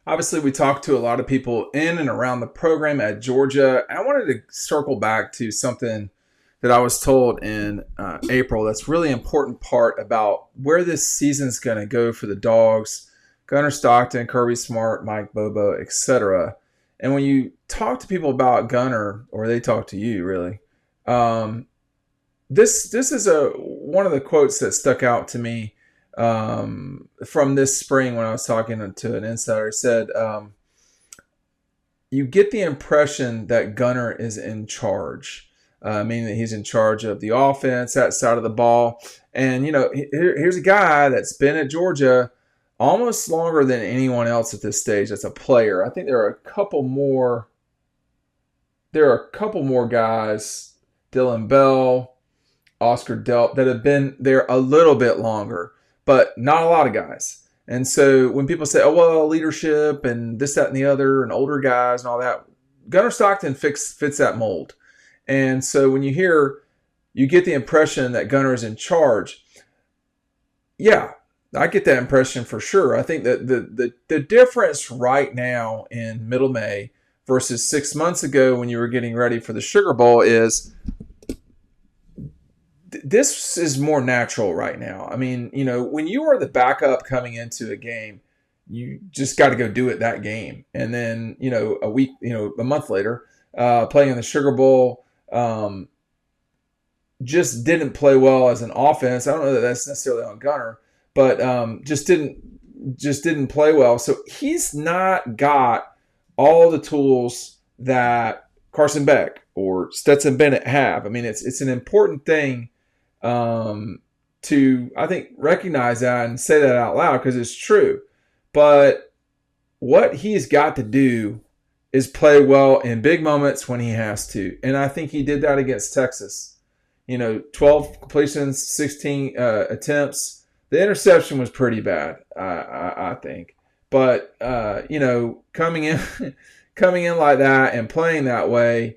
Obviously, we talked to a lot of people in and around the program at Georgia. I wanted to circle back to something that I was told in April that's really important part about where this season's going to go for the Dogs, Gunnar Stockton, Kirby Smart, Mike Bobo, etc. And when you talk to people about Gunnar, or they talk to you really, um, this is a one of the quotes that stuck out to me from this spring when I was talking to an insider. He said, "You get the impression that Gunnar is in charge, meaning that he's in charge of the offense, that side of the ball. And here's a guy that's been at Georgia almost longer than anyone else at this stage. That's a player. I think there are a couple more. There are a couple more guys, Dylan Bell, Oscar Delp, that have been there a little bit longer, but not a lot of guys. And so when people say, oh, well, leadership and this, that, and the other, and older guys and all that, Gunnar Stockton fits that mold. And so when you get the impression that Gunnar is in charge. Yeah, I get that impression for sure. I think that the difference right now in middle May versus 6 months ago when you were getting ready for the Sugar Bowl is this is more natural right now. I mean, when you are the backup coming into a game, you just got to go do it that game. And then, a month later, playing in the Sugar Bowl, just didn't play well as an offense. I don't know that that's necessarily on Gunnar, but just didn't play well. So he's not got all the tools that Carson Beck or Stetson Bennett have. I mean, it's an important thing to, I think, recognize that and say that out loud because it's true. But what he's got to do is play well in big moments when he has to. And I think he did that against Texas. 12 completions, 16 attempts. The interception was pretty bad, I think. But, coming in coming in like that and playing that way,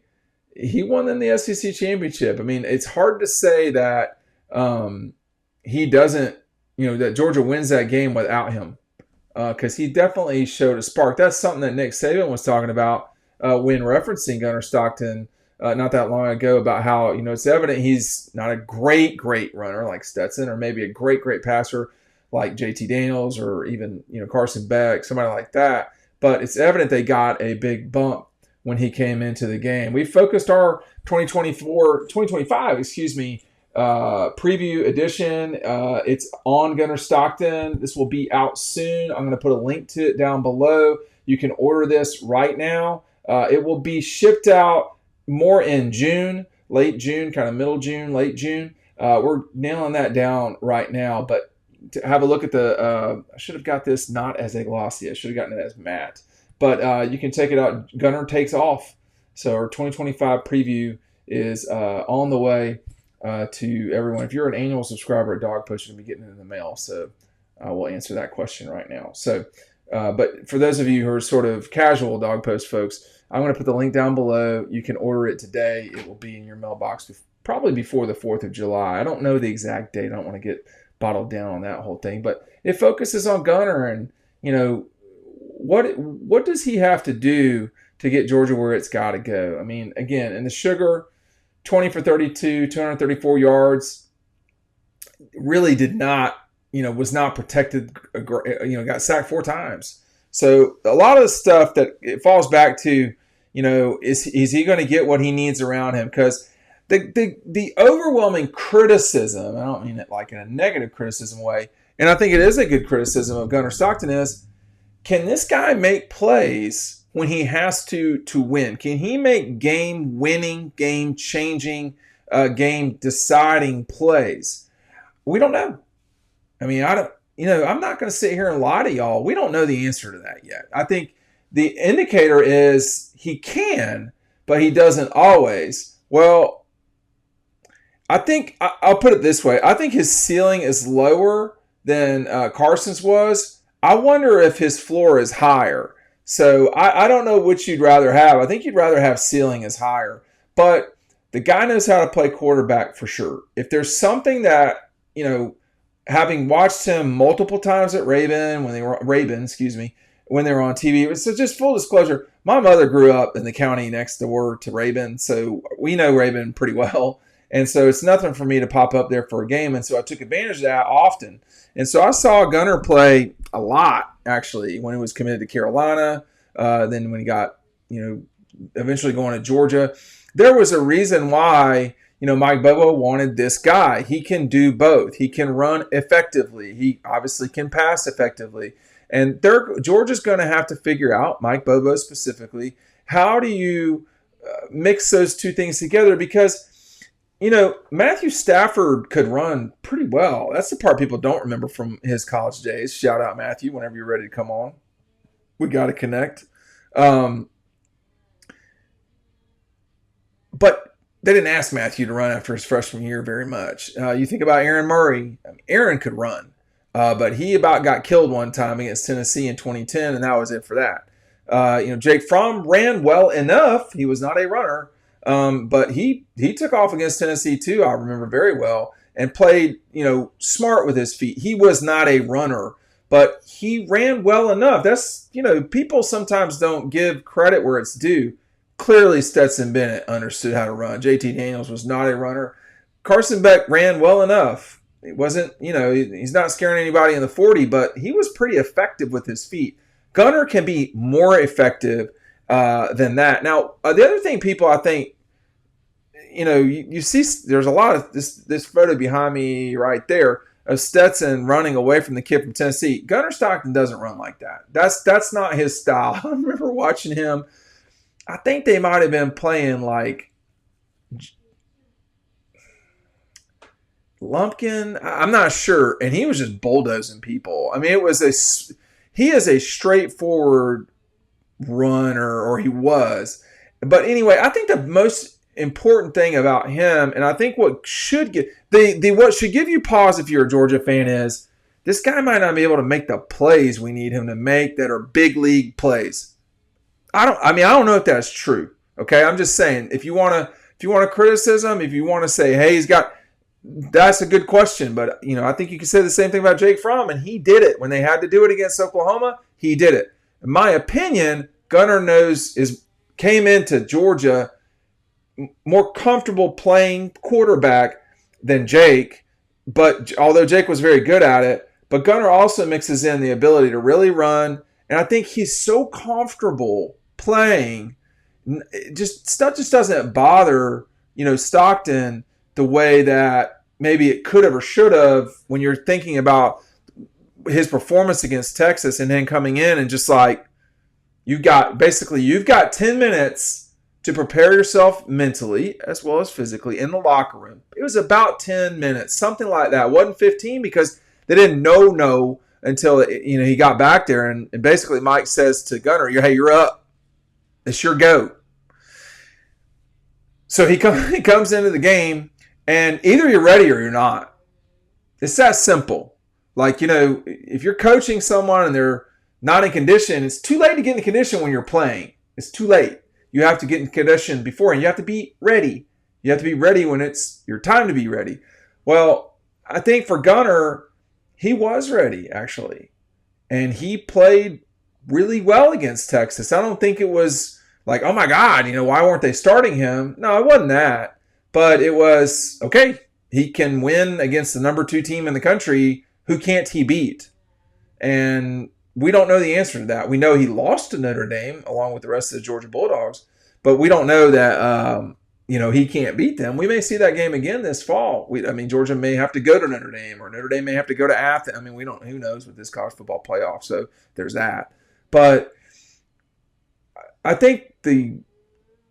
he won them the SEC championship. I mean, it's hard to say that he doesn't, that Georgia wins that game without him because he definitely showed a spark. That's something that Nick Saban was talking about when referencing Gunnar Stockton not that long ago about how, it's evident he's not a great runner like Stetson or maybe a great passer like JT Daniels or even, Carson Beck, somebody like that. But it's evident they got a big bump when he came into the game. We focused our 2025, preview edition. It's on Gunnar Stockton. This will be out soon. I'm going to put a link to it down below. You can order this right now. It will be shipped out more in June, late June, kind of middle June, late June. We're nailing that down right now. But to have a look at the, I should have got this not as a glossy. I should have gotten it as matte. But you can take it out. Gunnar takes off. So our 2025 preview is on the way to everyone. If you're an annual subscriber at Dawg Post, you're going to be getting it in the mail. So we'll answer that question right now. So, but for those of you who are sort of casual Dawg Post folks, I'm going to put the link down below. You can order it today. It will be in your mailbox probably before the 4th of July. I don't know the exact date. I don't want to get bottled down on that whole thing. But it focuses on Gunnar and, what does he have to do to get Georgia where it's got to go? I mean, again, in the Sugar, 20 for 32, 234 yards, really did not, was not protected, got sacked 4 times. So a lot of the stuff that it falls back to, is he going to get what he needs around him? Because the overwhelming criticism, I don't mean it like in a negative criticism way, and I think it is a good criticism of Gunnar Stockton is, can this guy make plays when he has to win? Can he make game-winning, game-changing, game-deciding plays? We don't know. I mean, I'm not going to sit here and lie to y'all. We don't know the answer to that yet. I think the indicator is he can, but he doesn't always. Well, I think I'll put it this way. I think his ceiling is lower than Carson's was. I wonder if his floor is higher. So I don't know which you'd rather have. I think you'd rather have ceiling is higher. But the guy knows how to play quarterback for sure. If there's something that, having watched him multiple times at Rabin, when they were on TV. So just full disclosure, my mother grew up in the county next door to Rabun, so we know Rabun pretty well. And so it's nothing for me to pop up there for a game. And so I took advantage of that often. And so I saw Gunner play a lot, actually, when he was committed to Carolina. Then when he got, eventually going to Georgia. There was a reason why, Mike Bobo wanted this guy. He can do both. He can run effectively. He obviously can pass effectively. And Georgia's going to have to figure out, Mike Bobo specifically, how do you mix those two things together? Because Matthew Stafford could run pretty well. That's the part people don't remember from his college days. Shout out, Matthew, whenever you're ready to come on. We got to connect. But they didn't ask Matthew to run after his freshman year very much. You think about Aaron Murray. Aaron could run, but he about got killed one time against Tennessee in 2010, and that was it for that. Jake Fromm ran well enough. He was not a runner. But he took off against Tennessee too, I remember very well, and played, smart with his feet. He was not a runner, but he ran well enough. That's, people sometimes don't give credit where it's due. Clearly Stetson Bennett understood how to run. JT Daniels was not a runner. Carson Beck ran well enough. It wasn't, he's not scaring anybody in the 40, but he was pretty effective with his feet. Gunner can be more effective than that. Now, the other thing people, I think, you see there's a lot of this photo behind me right there of Stetson running away from the kid from Tennessee. Gunner Stockton doesn't run like that. That's not his style. I remember watching him. I think they might have been playing like Lumpkin. I'm not sure. And he was just bulldozing people. I mean, he is a straightforward runner, or he was. But anyway, I think the most important thing about him, and I think what should give what should give you pause if you're a Georgia fan is this guy might not be able to make the plays we need him to make that are big league plays. I don't know if that's true. Okay, I'm just saying if you want to criticism, if you want to say, hey, that's a good question, but I think you can say the same thing about Jake Fromm, and he did it when they had to do it against Oklahoma. He did it. In my opinion, Gunner came into Georgia more comfortable playing quarterback than Jake, but although Jake was very good at it, but Gunner also mixes in the ability to really run, and I think he's so comfortable playing. Stuff just doesn't bother Stockton the way that maybe it could have or should have when you're thinking about his performance against Texas, and then coming in and just like you've got 10 minutes to prepare yourself mentally as well as physically in the locker room. It was about 10 minutes, something like that. It wasn't 15 because they didn't know until he got back there, and basically Mike says to Gunner, "Hey, you're up. It's your go." So he comes into the game, and either you're ready or you're not. It's that simple. Like, if you're coaching someone and they're not in condition, it's too late to get in condition when you're playing. It's too late. You have to get in condition before, and you have to be ready. You have to be ready when it's your time to be ready. Well, I think for Gunner, he was ready, actually. And he played really well against Texas. I don't think it was like, oh my God, why weren't they starting him? No, it wasn't that. But it was, okay, he can win against the number 2 team in the country. Who can't he beat? And we don't know the answer to that. We know he lost to Notre Dame along with the rest of the Georgia Bulldogs, but we don't know that he can't beat them. We may see that game again this fall. Georgia may have to go to Notre Dame, or Notre Dame may have to go to Athens. Who knows with this college football playoff. So there's that. But I think the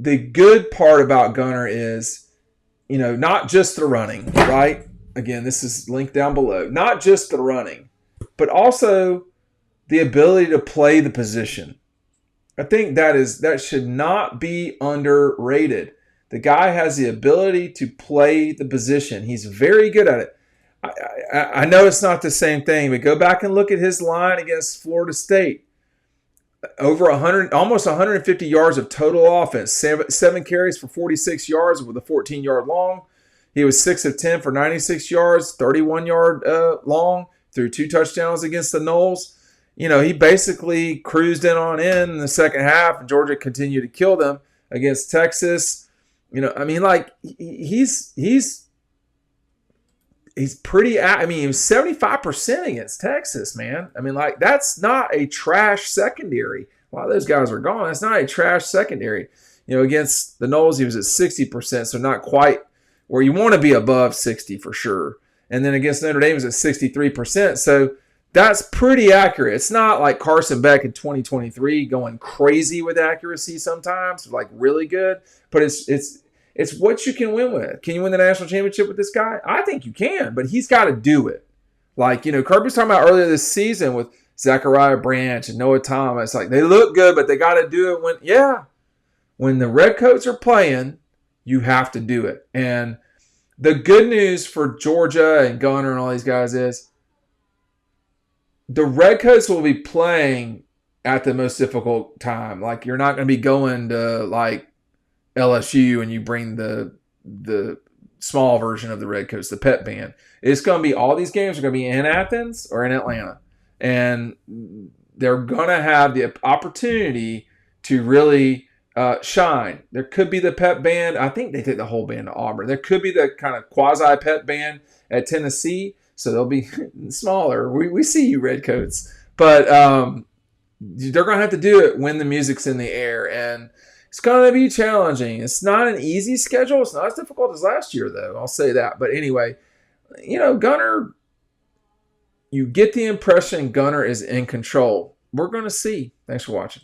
good part about Gunner is, not just the running, right? Again, this is linked down below. Not just the running, but also the ability to play the position. I think that should not be underrated. The guy has the ability to play the position. He's very good at it. I know it's not the same thing, but go back and look at his line against Florida State. Over 100, almost 150 yards of total offense. 7 carries for 46 yards with a 14-yard long. He was 6 of 10 for 96 yards, 31-yard long, threw 2 touchdowns against the Noles. he basically cruised in the second half, and Georgia continued to kill them against Texas. He's pretty. He was 75% against Texas, man. That's not a trash secondary. A lot of those guys are gone. That's not a trash secondary. Against the Noles, he was at 60%, so not quite where you want to be, above 60 for sure. And then against Notre Dame, he was at 63%. So that's pretty accurate. It's not like Carson Beck in 2023 going crazy with accuracy sometimes, like really good. But it's what you can win with. Can you win the national championship with this guy? I think you can, but he's got to do it. Kirby was talking about earlier this season with Zachariah Branch and Noah Thomas. Like, they look good, but they got to do it when the Redcoats are playing, you have to do it. And the good news for Georgia and Gunner and all these guys is the Redcoats will be playing at the most difficult time. Like, you're not going to be going to, like, LSU and you bring the small version of the Redcoats, the pep band. It's going to be, all these games are going to be in Athens or in Atlanta. And they're going to have the opportunity to really shine. There could be the pep band. I think they take the whole band to Auburn. There could be the kind of quasi pep band at Tennessee. So they'll be smaller. We see you, Redcoats. But they're going to have to do it when the music's in the air. And it's going to be challenging. It's not an easy schedule. It's not as difficult as last year, though. I'll say that. But anyway, Gunner, you get the impression Gunner is in control. We're going to see. Thanks for watching.